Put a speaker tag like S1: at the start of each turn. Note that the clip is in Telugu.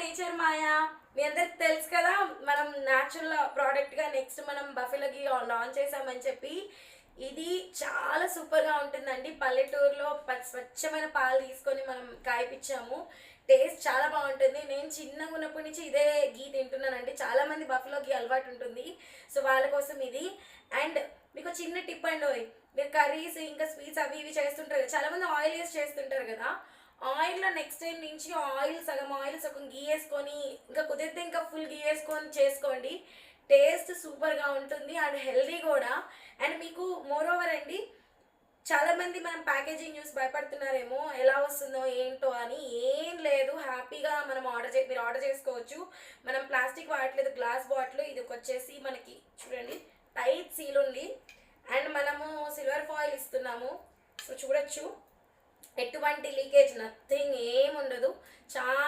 S1: నేచర్ మాయా. మీ అందరికి తెలుసు కదా, మనం న్యాచురల్ ప్రోడక్ట్గా నెక్స్ట్ మనం బఫెలోకి లాంచ్ చేసామని చెప్పి. ఇది చాలా సూపర్గా ఉంటుందండి. పల్లెటూరులో స్వచ్ఛమైన పాలు తీసుకొని మనం కాయిపించాము. టేస్ట్ చాలా బాగుంటుంది. నేను చిన్నగా ఉన్నప్పటి నుంచి ఇదే గీ తింటున్నానండి. చాలామంది బఫెలో గీ అలవాటు ఉంటుంది, సో వాళ్ళ కోసం ఇది. అండ్ మీకు చిన్న టిప్ అండి, మీరు కర్రీస్ ఇంకా స్వీట్స్ అవి ఇవి చేస్తుంటారు కదా, చాలామంది ఆయిల్ వేసి చేస్తుంటారు కదా. ఆయిల్లో నెక్స్ట్ టైం నుంచి ఆయిల్ సగం గీ వేసుకొని, ఇంకా కుదిరితే ఇంకా ఫుల్ గీ వేసుకొని చేసుకోండి. టేస్ట్ సూపర్గా ఉంటుంది అండ్ హెల్దీ కూడా. అండ్ మీకు మోర్ ఓవర్ అండి, చాలామంది మనం ప్యాకేజింగ్ న్యూస్ భయపడుతున్నారేమో ఎలా వస్తుందో ఏంటో అని. ఏం లేదు, హ్యాపీగా మనం మీరు ఆర్డర్ చేసుకోవచ్చు. మనం ప్లాస్టిక్ వాడట్లేదు, గ్లాస్ బాటిల్. ఇది వచ్చేసి మనకి చూడండి టైట్ సీల్ ఉంది. అండ్ మనము సిల్వర్ ఫాయిల్ ఇస్తున్నాము, సో చూడొచ్చు ఎటువంటి లీకేజ్ నథింగ్ ఏం ఉండదు. చాలా